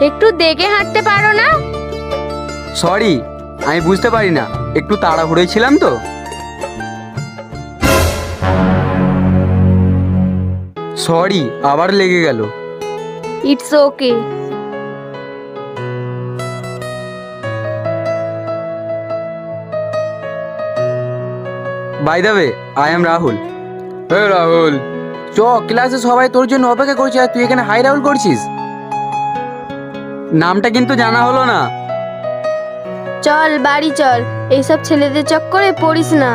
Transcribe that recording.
একটু দেখে হাঁটতে পারো না? সরি, আমি বুঝতে পারি না, একটু তাড়াহুড়োয় ছিলাম তো। সরি, আবার লেগে গেল। It's okay. By the way, I am Rahul. হ্যাঁ রাহুল, চ ক্লাসে সবাই তোর জন্য অপেক্ষা করছে আর তুই এখানে হাই রাহুল করছিস। নামটা কিন্তু জানা হলো না। চল বাড়ি চল, এইসব ছেলেদের চক্করে পড়িস না।